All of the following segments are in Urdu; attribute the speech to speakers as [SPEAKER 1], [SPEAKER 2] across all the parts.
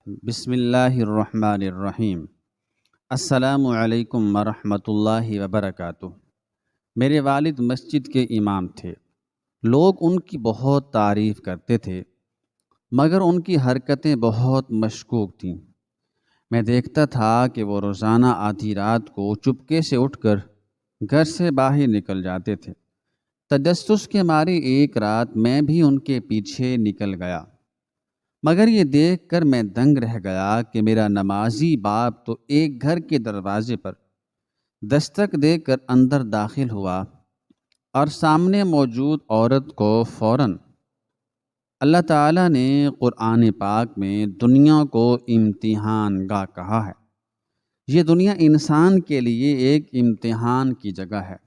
[SPEAKER 1] بسم اللہ الرحمن الرحیم۔ السلام علیکم ورحمۃ اللہ وبرکاتہ۔ میرے والد مسجد کے امام تھے۔ لوگ ان کی بہت تعریف کرتے تھے، مگر ان کی حرکتیں بہت مشکوک تھیں۔ میں دیکھتا تھا کہ وہ روزانہ آدھی رات کو چپکے سے اٹھ کر گھر سے باہر نکل جاتے تھے۔ تجسس کے مارے ایک رات میں بھی ان کے پیچھے نکل گیا، مگر یہ دیکھ کر میں دنگ رہ گیا کہ میرا نمازی باپ تو ایک گھر کے دروازے پر دستک دے کر اندر داخل ہوا اور سامنے موجود عورت کو فوراً اللہ تعالیٰ نے قرآن پاک میں دنیا کو امتحان گاہ کہا ہے۔ یہ دنیا انسان کے لیے ایک امتحان کی جگہ ہے۔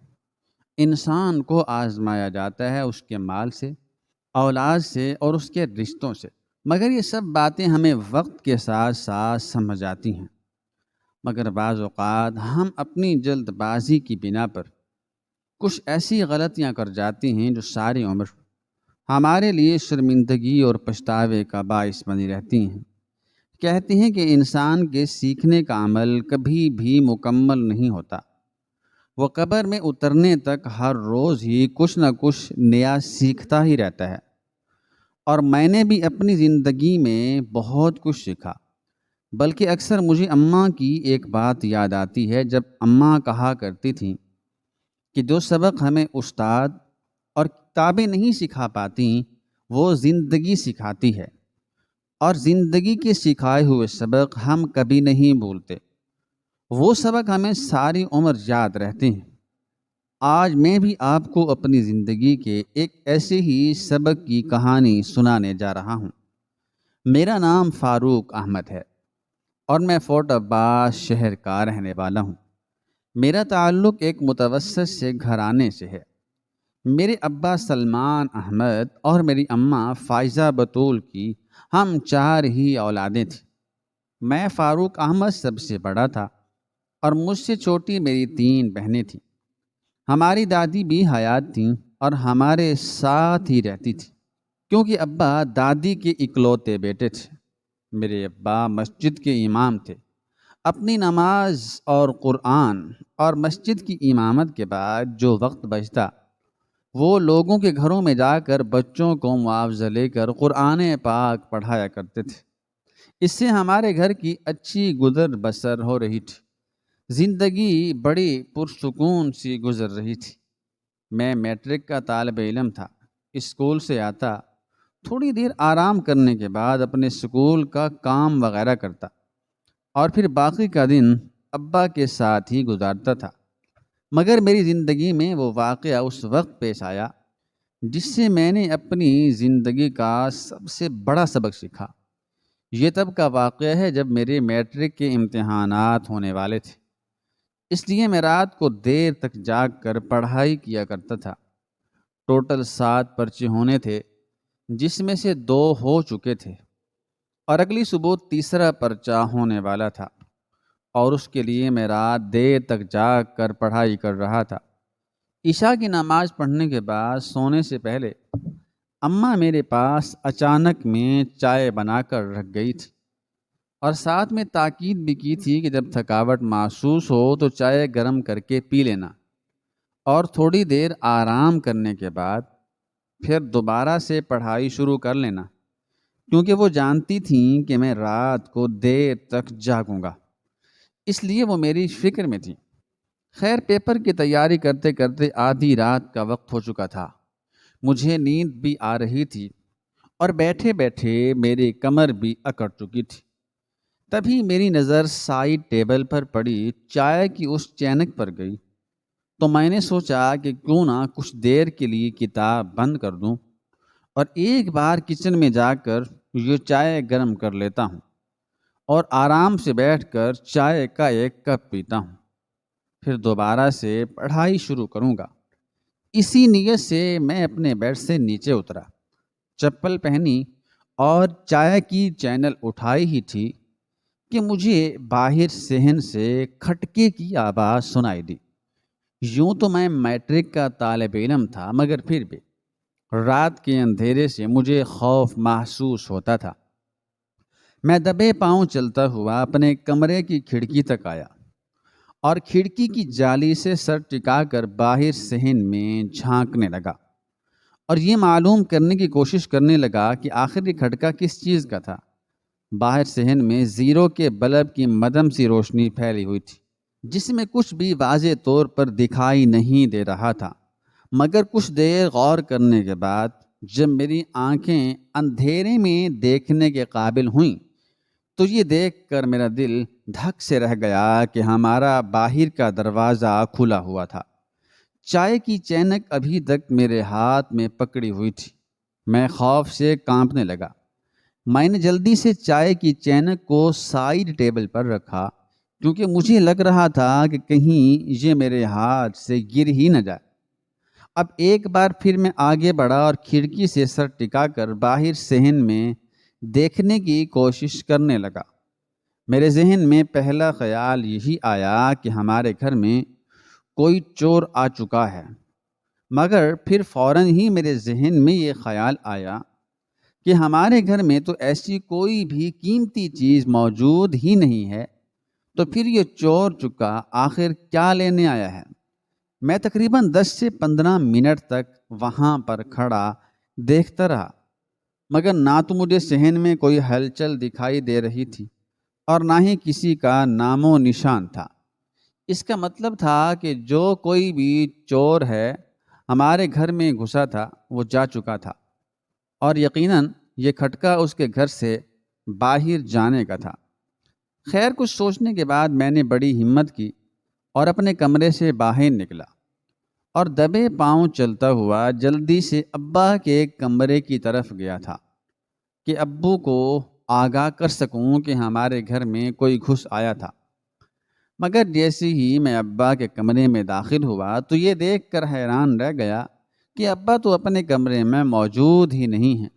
[SPEAKER 1] انسان کو آزمایا جاتا ہے اس کے مال سے، اولاد سے اور اس کے رشتوں سے، مگر یہ سب باتیں ہمیں وقت کے ساتھ ساتھ سمجھ آتی ہیں۔ مگر بعض اوقات ہم اپنی جلد بازی کی بنا پر کچھ ایسی غلطیاں کر جاتے ہیں جو ساری عمر ہمارے لیے شرمندگی اور پچھتاوے کا باعث بنی رہتی ہیں۔ کہتے ہیں کہ انسان کے سیکھنے کا عمل کبھی بھی مکمل نہیں ہوتا۔ وہ قبر میں اترنے تک ہر روز ہی کچھ نہ کچھ نیا سیکھتا ہی رہتا ہے، اور میں نے بھی اپنی زندگی میں بہت کچھ سیکھا۔ بلکہ اکثر مجھے اماں کی ایک بات یاد آتی ہے، جب اماں کہا کرتی تھیں کہ جو سبق ہمیں استاد اور کتابیں نہیں سکھا پاتی وہ زندگی سکھاتی ہے، اور زندگی کے سکھائے ہوئے سبق ہم کبھی نہیں بھولتے۔ وہ سبق ہمیں ساری عمر یاد رہتے ہیں۔ آج میں بھی آپ کو اپنی زندگی کے ایک ایسے ہی سبق کی کہانی سنانے جا رہا ہوں۔ میرا نام فاروق احمد ہے اور میں فورٹ عباس شہر کا رہنے والا ہوں۔ میرا تعلق ایک متوسط سے گھرانے سے ہے۔ میرے ابا سلمان احمد اور میری اماں فائزہ بطول کی ہم 4 ہی اولادیں تھیں۔ میں فاروق احمد سب سے بڑا تھا اور مجھ سے چھوٹی میری 3 بہنیں تھیں۔ ہماری دادی بھی حیات تھیں اور ہمارے ساتھ ہی رہتی تھی، کیونکہ ابا دادی کے اکلوتے بیٹے تھے۔ میرے ابا مسجد کے امام تھے۔ اپنی نماز اور قرآن اور مسجد کی امامت کے بعد جو وقت بچتا وہ لوگوں کے گھروں میں جا کر بچوں کو معاوضہ لے کر قرآن پاک پڑھایا کرتے تھے۔ اس سے ہمارے گھر کی اچھی گزر بسر ہو رہی تھی۔ زندگی بڑی پرسکون سی گزر رہی تھی۔ میں میٹرک کا طالب علم تھا۔ اسکول سے آتا، تھوڑی دیر آرام کرنے کے بعد اپنے اسکول کا کام وغیرہ کرتا، اور پھر باقی کا دن ابا کے ساتھ ہی گزارتا تھا۔ مگر میری زندگی میں وہ واقعہ اس وقت پیش آیا جس سے میں نے اپنی زندگی کا سب سے بڑا سبق سیکھا۔ یہ تب کا واقعہ ہے جب میرے میٹرک کے امتحانات ہونے والے تھے۔ اس لیے میں رات کو دیر تک جاگ کر پڑھائی کیا کرتا تھا۔ ٹوٹل 7 پرچے ہونے تھے، جس میں سے 2 ہو چکے تھے، اور اگلی صبح تیسرا پرچہ ہونے والا تھا، اور اس کے لیے میں رات دیر تک جاگ کر پڑھائی کر رہا تھا۔ عشاء کی نماز پڑھنے کے بعد سونے سے پہلے اماں میرے پاس اچانک میں چائے بنا کر رکھ گئی تھی، اور ساتھ میں تاکید بھی کی تھی کہ جب تھکاوٹ محسوس ہو تو چائے گرم کر کے پی لینا، اور تھوڑی دیر آرام کرنے کے بعد پھر دوبارہ سے پڑھائی شروع کر لینا، کیونکہ وہ جانتی تھیں کہ میں رات کو دیر تک جاگوں گا، اس لیے وہ میری فکر میں تھی۔ خیر، پیپر کی تیاری کرتے کرتے آدھی رات کا وقت ہو چکا تھا۔ مجھے نیند بھی آ رہی تھی اور بیٹھے بیٹھے میری کمر بھی اکڑ چکی تھی۔ تبھی میری نظر سائڈ ٹیبل پر پڑی چائے کی اس چینک پر گئی، تو میں نے سوچا کہ کیوں نہ کچھ دیر کے لیے کتاب بند کر دوں اور ایک بار کچن میں جا کر یہ چائے گرم کر لیتا ہوں اور آرام سے بیٹھ کر چائے کا ایک کپ پیتا ہوں، پھر دوبارہ سے پڑھائی شروع کروں گا۔ اسی نیت سے میں اپنے بیڈ سے نیچے اترا، چپل پہنی اور چائے کی چینل اٹھائی ہی تھی کہ مجھے باہر صحن سے کھٹکے کی آواز سنائی دی۔ یوں تو میں میٹرک کا طالب علم تھا، مگر پھر بھی رات کے اندھیرے سے مجھے خوف محسوس ہوتا تھا۔ میں دبے پاؤں چلتا ہوا اپنے کمرے کی کھڑکی تک آیا اور کھڑکی کی جالی سے سر ٹکا کر باہر صحن میں جھانکنے لگا اور یہ معلوم کرنے کی کوشش کرنے لگا کہ آخر یہ کھٹکا کس چیز کا تھا۔ باہر صحن میں زیرو کے بلب کی مدھم سی روشنی پھیلی ہوئی تھی، جس میں کچھ بھی واضح طور پر دکھائی نہیں دے رہا تھا، مگر کچھ دیر غور کرنے کے بعد جب میری آنکھیں اندھیرے میں دیکھنے کے قابل ہوئیں تو یہ دیکھ کر میرا دل دھک سے رہ گیا کہ ہمارا باہر کا دروازہ کھلا ہوا تھا۔ چائے کی چینک ابھی تک میرے ہاتھ میں پکڑی ہوئی تھی۔ میں خوف سے کانپنے لگا۔ میں نے جلدی سے چائے کی چینک کو سائیڈ ٹیبل پر رکھا کیونکہ مجھے لگ رہا تھا کہ کہیں یہ میرے ہاتھ سے گر ہی نہ جائے۔ اب ایک بار پھر میں آگے بڑھا اور کھڑکی سے سر ٹکا کر باہر صحن میں دیکھنے کی کوشش کرنے لگا۔ میرے ذہن میں پہلا خیال یہی آیا کہ ہمارے گھر میں کوئی چور آ چکا ہے، مگر پھر فوراً ہی میرے ذہن میں یہ خیال آیا کہ ہمارے گھر میں تو ایسی کوئی بھی قیمتی چیز موجود ہی نہیں ہے، تو پھر یہ چور چکا آخر کیا لینے آیا ہے؟ میں تقریباً 10 سے 15 منٹ تک وہاں پر کھڑا دیکھتا رہا، مگر نہ تو مجھے صحن میں کوئی ہلچل دکھائی دے رہی تھی اور نہ ہی کسی کا نام و نشان تھا۔ اس کا مطلب تھا کہ جو کوئی بھی چور ہے ہمارے گھر میں گھسا تھا وہ جا چکا تھا، اور یقیناً یہ کھٹکا اس کے گھر سے باہر جانے کا تھا۔ خیر کچھ سوچنے کے بعد میں نے بڑی ہمت کی اور اپنے کمرے سے باہر نکلا اور دبے پاؤں چلتا ہوا جلدی سے ابا کے کمرے کی طرف گیا تھا کہ ابو کو آگاہ کر سکوں کہ ہمارے گھر میں کوئی گھس آیا تھا۔ مگر جیسے ہی میں ابا کے کمرے میں داخل ہوا تو یہ دیکھ کر حیران رہ گیا کہ ابا تو اپنے کمرے میں موجود ہی نہیں ہیں۔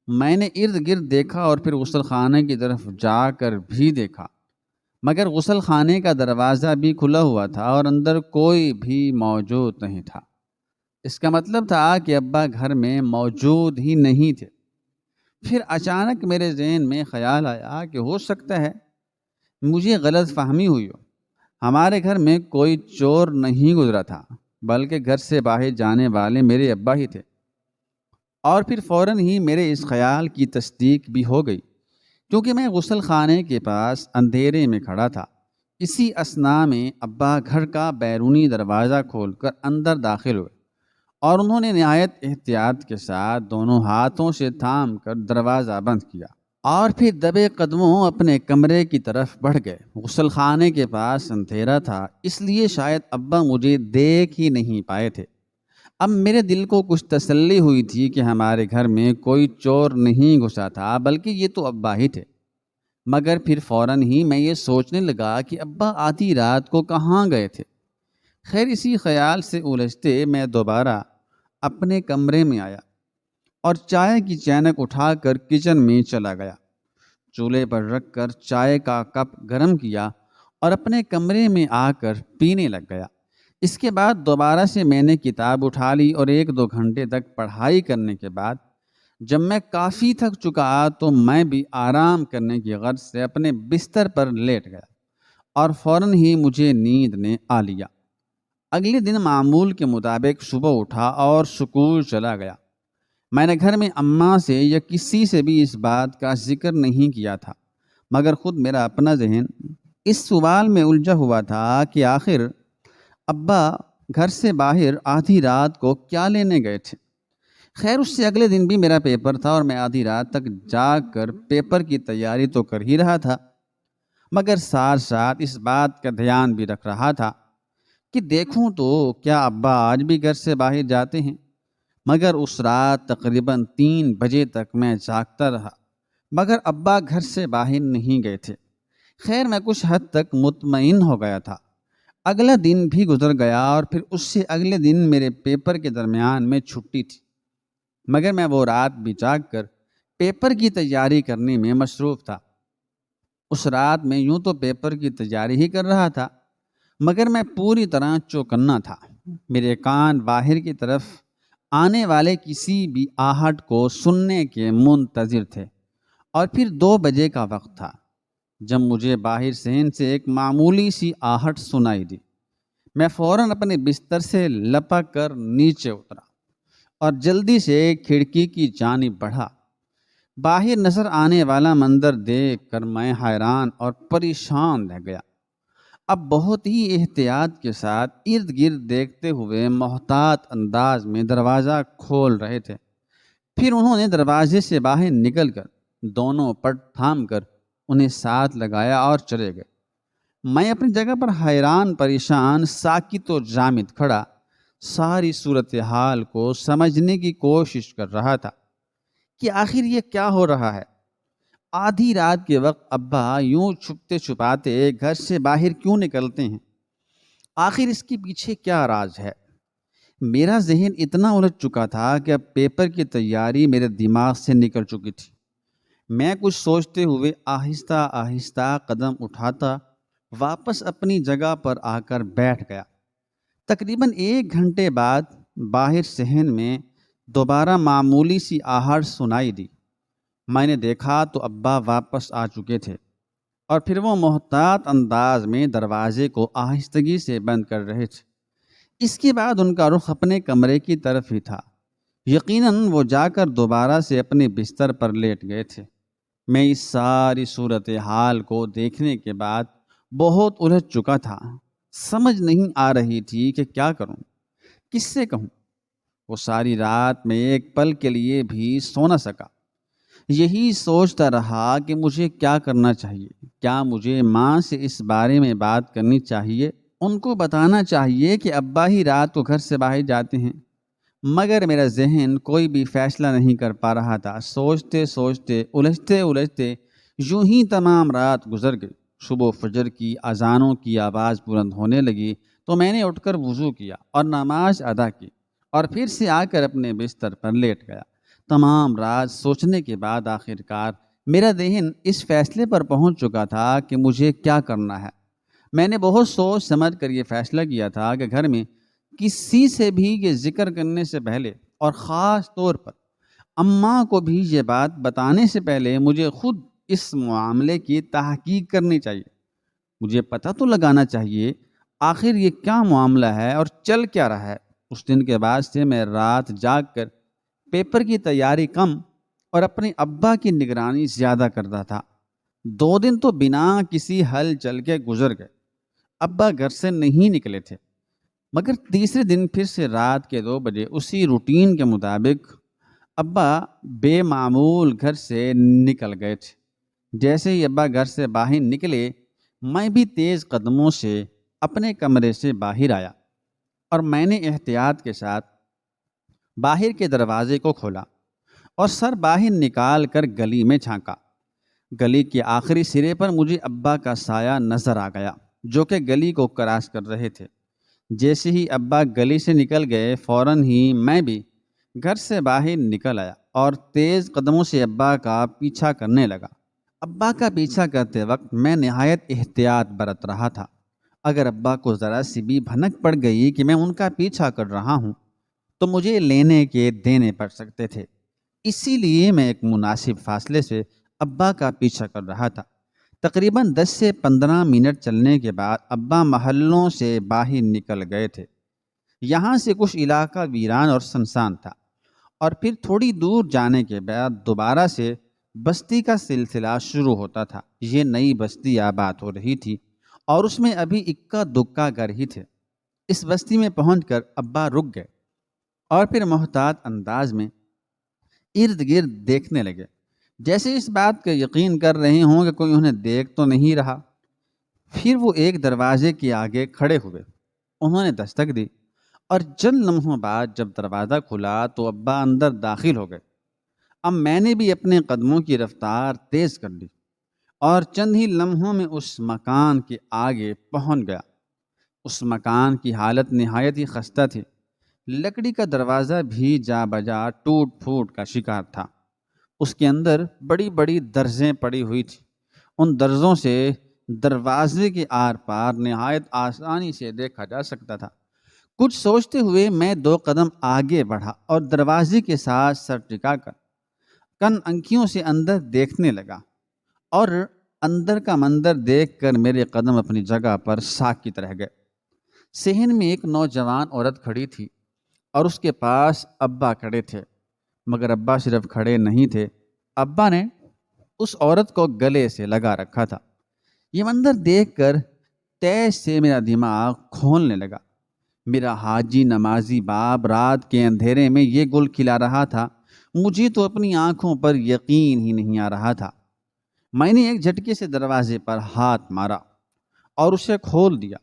[SPEAKER 1] میں نے ارد گرد دیکھا اور پھر غسل خانے کی طرف جا کر بھی دیکھا، مگر غسل خانے کا دروازہ بھی کھلا ہوا تھا اور اندر کوئی بھی موجود نہیں تھا۔ اس کا مطلب تھا کہ ابا گھر میں موجود ہی نہیں تھے۔ پھر اچانک میرے ذہن میں خیال آیا کہ ہو سکتا ہے مجھے غلط فہمی ہوئی ہو، ہمارے گھر میں کوئی چور نہیں گزرا تھا بلکہ گھر سے باہر جانے والے میرے ابا ہی تھے۔ اور پھر فوراً ہی میرے اس خیال کی تصدیق بھی ہو گئی، کیونکہ میں غسل خانے کے پاس اندھیرے میں کھڑا تھا۔ اسی اثناء میں ابا گھر کا بیرونی دروازہ کھول کر اندر داخل ہوئے اور انہوں نے نہایت احتیاط کے ساتھ دونوں ہاتھوں سے تھام کر دروازہ بند کیا اور پھر دبے قدموں اپنے کمرے کی طرف بڑھ گئے۔ غسل خانے کے پاس اندھیرا تھا، اس لیے شاید ابا مجھے دیکھ ہی نہیں پائے تھے۔ اب میرے دل کو کچھ تسلی ہوئی تھی کہ ہمارے گھر میں کوئی چور نہیں گھسا تھا بلکہ یہ تو ابا ہی تھے۔ مگر پھر فوراً ہی میں یہ سوچنے لگا کہ ابا آدھی رات کو کہاں گئے تھے۔ خیر اسی خیال سے الجھتے میں دوبارہ اپنے کمرے میں آیا اور چائے کی چینک اٹھا کر کچن میں چلا گیا۔ چولہے پر رکھ کر چائے کا کپ گرم کیا اور اپنے کمرے میں آ کر پینے لگ گیا۔ اس کے بعد دوبارہ سے میں نے کتاب اٹھا لی اور 1-2 گھنٹے تک پڑھائی کرنے کے بعد جب میں کافی تھک چکا تو میں بھی آرام کرنے کی غرض سے اپنے بستر پر لیٹ گیا اور فوراً ہی مجھے نیند نے آ لیا۔ اگلے دن معمول کے مطابق صبح اٹھا اور سکول چلا گیا۔ میں نے گھر میں اماں سے یا کسی سے بھی اس بات کا ذکر نہیں کیا تھا، مگر خود میرا اپنا ذہن اس سوال میں الجھا ہوا تھا کہ آخر ابا گھر سے باہر آدھی رات کو کیا لینے گئے تھے۔ خیر اس سے اگلے دن بھی میرا پیپر تھا اور میں آدھی رات تک جاگ کر پیپر کی تیاری تو کر ہی رہا تھا، مگر ساتھ ساتھ اس بات کا دھیان بھی رکھ رہا تھا کہ دیکھوں تو کیا ابا آج بھی گھر سے باہر جاتے ہیں۔ مگر اس رات تقریباً 3 بجے تک میں جاگتا رہا، مگر ابا گھر سے باہر نہیں گئے تھے۔ خیر میں کچھ حد تک مطمئن ہو گیا تھا۔ اگلا دن بھی گزر گیا اور پھر اس سے اگلے دن میرے پیپر کے درمیان میں چھٹی تھی، مگر میں وہ رات بھی جاگ کر پیپر کی تیاری کرنے میں مصروف تھا۔ اس رات میں یوں تو پیپر کی تیاری ہی کر رہا تھا، مگر میں پوری طرح چوکنا تھا۔ میرے کان باہر کی طرف آنے والے کسی بھی آہٹ کو سننے کے منتظر تھے اور پھر 2 بجے کا وقت تھا جب مجھے باہر صحن سے ایک معمولی سی آہٹ سنائی دی۔ میں فوراً اپنے بستر سے لپک کر نیچے اترا اور جلدی سے کھڑکی کی جانب بڑھا۔ باہر نظر آنے والا منظر دیکھ کر میں حیران اور پریشان رہ گیا۔ اب بہت ہی احتیاط کے ساتھ ارد گرد دیکھتے ہوئے محتاط انداز میں دروازہ کھول رہے تھے۔ پھر انہوں نے دروازے سے باہر نکل کر دونوں پٹ تھام کر انہیں ساتھ لگایا اور چلے گئے۔ میں اپنی جگہ پر حیران پریشان ساکت و جامد کھڑا ساری صورتحال کو سمجھنے کی کوشش کر رہا تھا کہ آخر یہ کیا ہو رہا ہے۔ آدھی رات کے وقت ابا یوں چھپتے چھپاتے گھر سے باہر کیوں نکلتے ہیں؟ آخر اس کے پیچھے کیا راز ہے؟ میرا ذہن اتنا الجھ چکا تھا کہ اب پیپر کی تیاری میرے دماغ سے نکل چکی تھی۔ میں کچھ سوچتے ہوئے آہستہ آہستہ قدم اٹھاتا واپس اپنی جگہ پر آ کر بیٹھ گیا۔ تقریباً 1 گھنٹے بعد باہر صحن میں دوبارہ معمولی سی آہٹ سنائی دی۔ میں نے دیکھا تو ابا واپس آ چکے تھے اور پھر وہ محتاط انداز میں دروازے کو آہستگی سے بند کر رہے تھے۔ اس کے بعد ان کا رخ اپنے کمرے کی طرف ہی تھا۔ یقیناً وہ جا کر دوبارہ سے اپنے بستر پر لیٹ گئے تھے۔ میں اس ساری صورتحال کو دیکھنے کے بعد بہت الجھ چکا تھا۔ سمجھ نہیں آ رہی تھی کہ کیا کروں، کس سے کہوں۔ وہ ساری رات میں ایک پل کے لیے بھی سو نہ سکا۔ یہی سوچتا رہا کہ مجھے کیا کرنا چاہیے۔ کیا مجھے ماں سے اس بارے میں بات کرنی چاہیے؟ ان کو بتانا چاہیے کہ ابا ہی رات کو گھر سے باہر جاتے ہیں؟ مگر میرا ذہن کوئی بھی فیصلہ نہیں کر پا رہا تھا۔ سوچتے سوچتے الجھتے الجھتے یوں ہی تمام رات گزر گئی۔ صبح فجر کی اذانوں کی آواز بلند ہونے لگی تو میں نے اٹھ کر وضو کیا اور نماز ادا کی اور پھر سے آ کر اپنے بستر پر لیٹ گیا۔ تمام رات سوچنے کے بعد آخرکار میرا ذہن اس فیصلے پر پہنچ چکا تھا کہ مجھے کیا کرنا ہے۔ میں نے بہت سوچ سمجھ کر یہ فیصلہ کیا تھا کہ گھر میں کسی سے بھی یہ ذکر کرنے سے پہلے اور خاص طور پر اماں کو بھی یہ بات بتانے سے پہلے مجھے خود اس معاملے کی تحقیق کرنی چاہیے۔ مجھے پتہ تو لگانا چاہیے آخر یہ کیا معاملہ ہے اور چل کیا رہا ہے۔ اس دن کے بعد سے میں رات جاگ کر پیپر کی تیاری کم اور اپنے ابا کی نگرانی زیادہ کرتا تھا۔ 2 دن تو بنا کسی حل چل کے گزر گئے۔ ابا گھر سے نہیں نکلے تھے، مگر تیسرے دن پھر سے رات کے 2 بجے اسی روٹین کے مطابق ابا بے معمول گھر سے نکل گئے تھے۔ جیسے ہی ابا گھر سے باہر نکلے میں بھی تیز قدموں سے اپنے کمرے سے باہر آیا اور میں نے احتیاط کے ساتھ باہر کے دروازے کو کھولا اور سر باہر نکال کر گلی میں جھانکا۔ گلی کے آخری سرے پر مجھے ابا کا سایہ نظر آ گیا جو کہ گلی کو کراس کر رہے تھے۔ جیسے ہی ابا گلی سے نکل گئے فوراً ہی میں بھی گھر سے باہر نکل آیا اور تیز قدموں سے ابا کا پیچھا کرنے لگا۔ ابا کا پیچھا کرتے وقت میں نہایت احتیاط برت رہا تھا۔ اگر ابا کو ذرا سی بھی بھنک پڑ گئی کہ میں ان کا پیچھا کر رہا ہوں تو مجھے لینے کے دینے پڑ سکتے تھے۔ اسی لیے میں ایک مناسب فاصلے سے ابا کا پیچھا کر رہا تھا۔ تقریباً 10 سے 15 منٹ چلنے کے بعد ابا محلوں سے باہر نکل گئے تھے۔ یہاں سے کچھ علاقہ ویران اور سنسان تھا اور پھر تھوڑی دور جانے کے بعد دوبارہ سے بستی کا سلسلہ شروع ہوتا تھا۔ یہ نئی بستی آباد ہو رہی تھی اور اس میں ابھی اکا دکا گھر ہی تھے۔ اس بستی میں پہنچ کر ابا رک گئے اور پھر محتاط انداز میں ارد گرد دیکھنے لگے، جیسے اس بات کا یقین کر رہے ہوں کہ کوئی انہیں دیکھ تو نہیں رہا۔ پھر وہ ایک دروازے کے آگے کھڑے ہوئے۔ انہوں نے دستک دی اور چند لمحوں بعد جب دروازہ کھلا تو ابا اندر داخل ہو گئے۔ اب میں نے بھی اپنے قدموں کی رفتار تیز کر لی اور چند ہی لمحوں میں اس مکان کے آگے پہنچ گیا۔ اس مکان کی حالت نہایت ہی خستہ تھی۔ لکڑی کا دروازہ بھی جا بجا ٹوٹ پھوٹ کا شکار تھا۔ اس کے اندر بڑی بڑی درزیں پڑی ہوئی تھیں۔ ان درزوں سے دروازے کے آر پار نہایت آسانی سے دیکھا جا سکتا تھا۔ کچھ سوچتے ہوئے میں 2 قدم آگے بڑھا اور دروازے کے ساتھ سر ٹکا کر کن انکھیوں سے اندر دیکھنے لگا اور اندر کا منظر دیکھ کر میرے قدم اپنی جگہ پر ساکت رہ گئے۔ صحن میں ایک نوجوان عورت کھڑی تھی اور اس کے پاس ابا کھڑے تھے، مگر ابا صرف کھڑے نہیں تھے، ابا نے اس عورت کو گلے سے لگا رکھا تھا۔ یہ منظر دیکھ کر تیز سے میرا دماغ کھولنے لگا۔ میرا حاجی نمازی باپ رات کے اندھیرے میں یہ گل کھلا رہا تھا، مجھے تو اپنی آنکھوں پر یقین ہی نہیں آ رہا تھا۔ میں نے ایک جھٹکے سے دروازے پر ہاتھ مارا اور اسے کھول دیا۔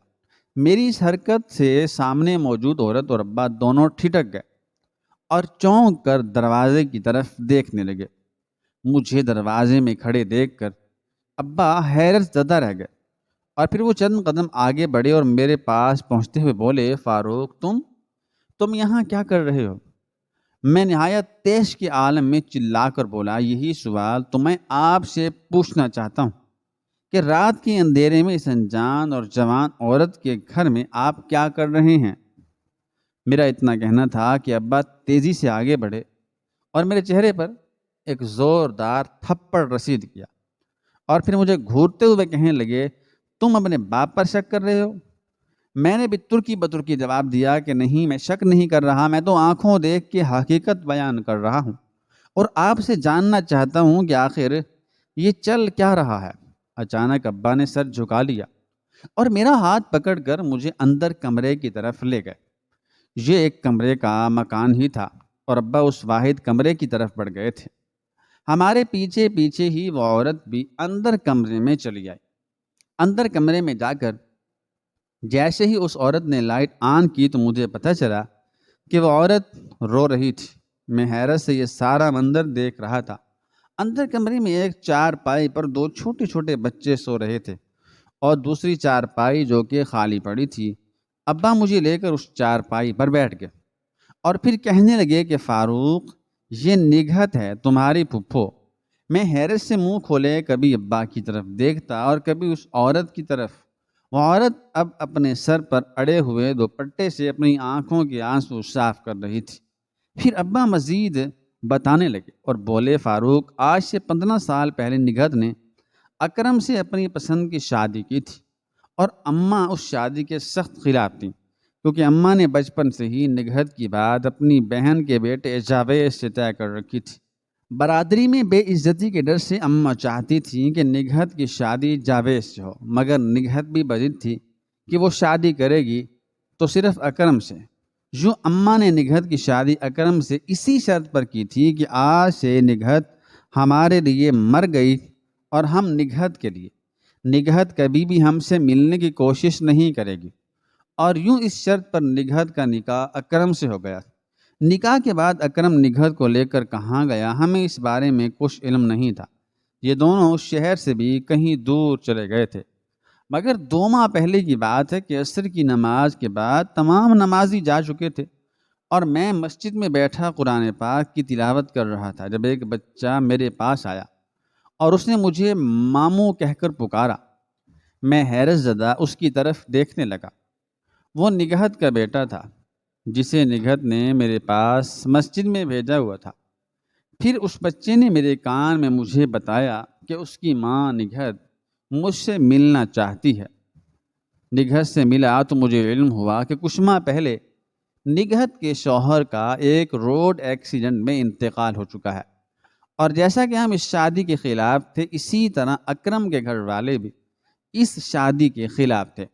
[SPEAKER 1] میری اس حرکت سے سامنے موجود عورت اور ابا دونوں ٹھٹک گئے اور چونک کر دروازے کی طرف دیکھنے لگے۔ مجھے دروازے میں کھڑے دیکھ کر ابا حیرت زدہ رہ گئے اور پھر وہ چند قدم آگے بڑھے اور میرے پاس پہنچتے ہوئے بولے، فاروق تم یہاں کیا کر رہے ہو؟ میں نہایت تیش کے عالم میں چلا کر بولا، یہی سوال تو میں آپ سے پوچھنا چاہتا ہوں کہ رات کے اندھیرے میں اس انجان اور جوان عورت کے گھر میں آپ کیا کر رہے ہیں؟ میرا اتنا کہنا تھا کہ ابا تیزی سے آگے بڑھے اور میرے چہرے پر ایک زوردار تھپڑ رسید کیا اور پھر مجھے گھورتے ہوئے کہنے لگے، تم اپنے باپ پر شک کر رہے ہو؟ میں نے بھی ترکی بترکی جواب دیا کہ نہیں، میں شک نہیں کر رہا، میں تو آنکھوں دیکھ کے حقیقت بیان کر رہا ہوں اور آپ سے جاننا چاہتا ہوں کہ آخر یہ چل کیا رہا ہے۔ اچانک ابا نے سر جھکا لیا اور میرا ہاتھ پکڑ کر مجھے اندر کمرے کی طرف لے گئے۔ یہ ایک کمرے کا مکان ہی تھا اور ابا اس واحد کمرے کی طرف بڑھ گئے تھے۔ ہمارے پیچھے پیچھے ہی وہ عورت بھی اندر کمرے میں چلی آئی۔ اندر کمرے میں جا کر جیسے ہی اس عورت نے لائٹ آن کی تو مجھے پتہ چلا کہ وہ عورت رو رہی تھی۔ میں حیرت سے یہ سارا منظر دیکھ رہا تھا۔ اندر کمرے میں ایک چارپائی پر دو چھوٹے چھوٹے بچے سو رہے تھے اور دوسری چارپائی جو کہ خالی پڑی تھی۔ ابا مجھے لے کر اس چارپائی پر بیٹھ گئے اور پھر کہنے لگے کہ فاروق، یہ نگہت ہے، تمہاری پھپھو۔ میں حیرت سے منہ کھولے کبھی ابا کی طرف دیکھتا اور کبھی اس عورت کی طرف۔ وہ عورت اب اپنے سر پر اڑے ہوئے دوپٹے سے اپنی آنکھوں کے آنسو صاف کر رہی تھی۔ پھر ابا مزید بتانے لگے اور بولے، فاروق، آج سے 15 سال پہلے نگہت نے اکرم سے اپنی پسند کی شادی کی تھی اور اماں اس شادی کے سخت خلاف تھیں، کیونکہ اماں نے بچپن سے ہی نگہت کی بات اپنی بہن کے بیٹے جاوید سے طے کر رکھی تھی۔ برادری میں بے عزتی کے ڈر سے اماں چاہتی تھیں کہ نگہت کی شادی جاوید سے ہو، مگر نگہت بھی بضد تھی کہ وہ شادی کرے گی تو صرف اکرم سے۔ یوں اماں نے نگہت کی شادی اکرم سے اسی شرط پر کی تھی کہ آج سے نگہت ہمارے لیے مر گئی اور ہم نگہت کے لیے۔ نگہت کبھی بھی ہم سے ملنے کی کوشش نہیں کرے گی، اور یوں اس شرط پر نگہت کا نکاح اکرم سے ہو گیا۔ نکاح کے بعد اکرم نگہت کو لے کر کہاں گیا، ہمیں اس بارے میں کچھ علم نہیں تھا۔ یہ دونوں اس شہر سے بھی کہیں دور چلے گئے تھے، مگر 2 ماہ پہلے کی بات ہے کہ عصر کی نماز کے بعد تمام نمازی جا چکے تھے اور میں مسجد میں بیٹھا قرآن پاک کی تلاوت کر رہا تھا جب ایک بچہ میرے پاس آیا اور اس نے مجھے ماموں کہہ کر پکارا۔ میں حیرت زدہ اس کی طرف دیکھنے لگا۔ وہ نگہت کا بیٹا تھا جسے نگہت نے میرے پاس مسجد میں بھیجا ہوا تھا۔ پھر اس بچے نے میرے کان میں مجھے بتایا کہ اس کی ماں نگہت مجھ سے ملنا چاہتی ہے۔ نگہت سے ملا تو مجھے علم ہوا کہ کچھ ماہ پہلے نگہت کے شوہر کا ایک روڈ ایکسیڈنٹ میں انتقال ہو چکا ہے، اور جیسا کہ ہم اس شادی کے خلاف تھے، اسی طرح اکرم کے گھر والے بھی اس شادی کے خلاف تھے۔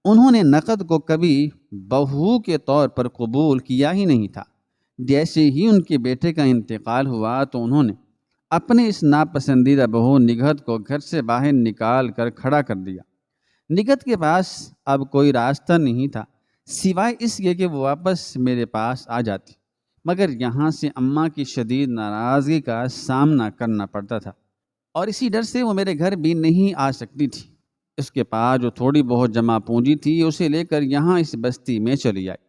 [SPEAKER 1] انہوں نے نقد کو کبھی بہو کے طور پر قبول کیا ہی نہیں تھا۔ جیسے ہی ان کے بیٹے کا انتقال ہوا تو انہوں نے اپنے اس ناپسندیدہ بہو نگہت کو گھر سے باہر نکال کر کھڑا کر دیا۔ نگہت کے پاس اب کوئی راستہ نہیں تھا سوائے اس کے کہ وہ واپس میرے پاس آ جاتی، مگر یہاں سے اماں کی شدید ناراضگی کا سامنا کرنا پڑتا تھا اور اسی ڈر سے وہ میرے گھر بھی نہیں آ سکتی تھی۔ اس کے پاس جو تھوڑی بہت جمع پونجی تھی اسے لے کر یہاں اس بستی میں چلی آئی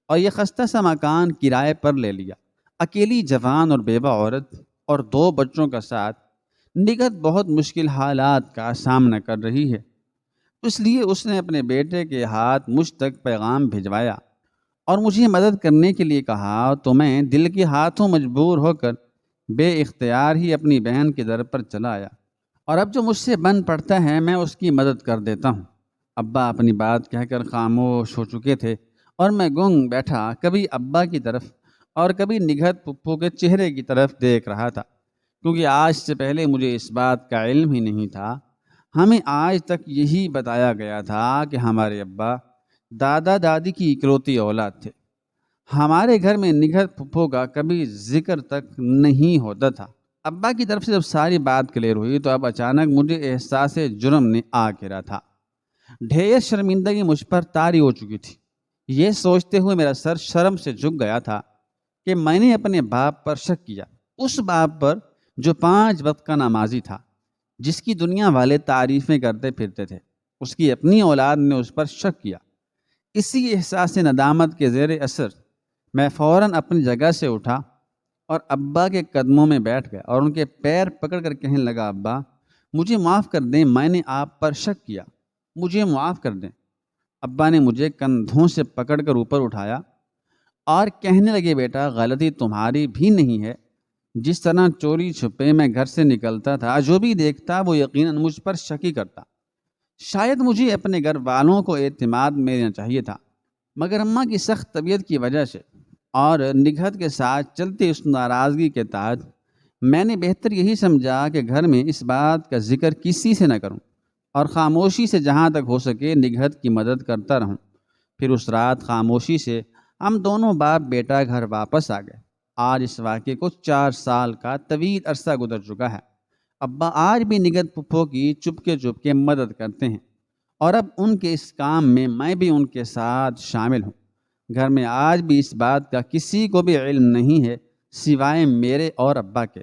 [SPEAKER 1] اور یہ خستہ سا مکان کرائے پر لے لیا۔ اکیلی جوان اور بیوہ عورت اور 2 بچوں کا ساتھ نگہت بہت مشکل حالات کا سامنا کر رہی ہے، اس لیے اس نے اپنے بیٹے کے ہاتھ مجھ تک پیغام بھجوایا اور مجھے مدد کرنے کے لیے کہا، تو میں دل کے ہاتھوں مجبور ہو کر بے اختیار ہی اپنی بہن کے در پر چلا آیا، اور اب جو مجھ سے بن پڑتا ہے میں اس کی مدد کر دیتا ہوں۔ ابا اپنی بات کہہ کر خاموش ہو چکے تھے اور میں گنگ بیٹھا کبھی ابا کی طرف اور کبھی نگہت پھپھو کے چہرے کی طرف دیکھ رہا تھا، کیونکہ آج سے پہلے مجھے اس بات کا علم ہی نہیں تھا۔ ہمیں آج تک یہی بتایا گیا تھا کہ ہمارے ابا دادا دادی کی اکلوتی اولاد تھے۔ ہمارے گھر میں نگہت پھپھو کا کبھی ذکر تک نہیں ہوتا تھا۔ ابا کی طرف سے جب ساری بات کلیئر ہوئی تو اب اچانک مجھے احساس جرم نے آ گھیرا تھا۔ ڈھیر شرمندگی مجھ پر طاری ہو چکی تھی۔ یہ سوچتے ہوئے میرا سر شرم سے جھک گیا تھا کہ میں نے اپنے باپ پر شک کیا، اس باپ پر جو 5 وقت کا نمازی تھا، جس کی دنیا والے تعریفیں کرتے پھرتے تھے۔ اس کی اپنی اولاد نے اس پر شک کیا۔ اسی احساس ندامت کے زیر اثر میں فوراً اپنی جگہ سے اٹھا اور ابا کے قدموں میں بیٹھ گیا اور ان کے پیر پکڑ کر کہنے لگا، ابا مجھے معاف کر دیں، میں نے آپ پر شک کیا، مجھے معاف کر دیں۔ ابا نے مجھے کندھوں سے پکڑ کر اوپر اٹھایا اور کہنے لگے، بیٹا غلطی تمہاری بھی نہیں ہے۔ جس طرح چوری چھپے میں گھر سے نکلتا تھا، جو بھی دیکھتا وہ یقیناً مجھ پر شک ہی کرتا۔ شاید مجھے اپنے گھر والوں کو اعتماد میں لینا چاہیے تھا، مگر اماں کی سخت طبیعت کی وجہ سے اور نگہت کے ساتھ چلتی اس ناراضگی کے تحت میں نے بہتر یہی سمجھا کہ گھر میں اس بات کا ذکر کسی سے نہ کروں اور خاموشی سے جہاں تک ہو سکے نگہت کی مدد کرتا رہوں۔ پھر اس رات خاموشی سے ہم دونوں باپ بیٹا گھر واپس آ گئے۔ آج اس واقعے کو 4 سال کا طویل عرصہ گزر چکا ہے۔ ابا آج بھی نگہت پھپھو کی چپکے مدد کرتے ہیں، اور اب ان کے اس کام میں میں بھی ان کے ساتھ شامل ہوں۔ گھر میں آج بھی اس بات کا کسی کو بھی علم نہیں ہے سوائے میرے اور ابا کے۔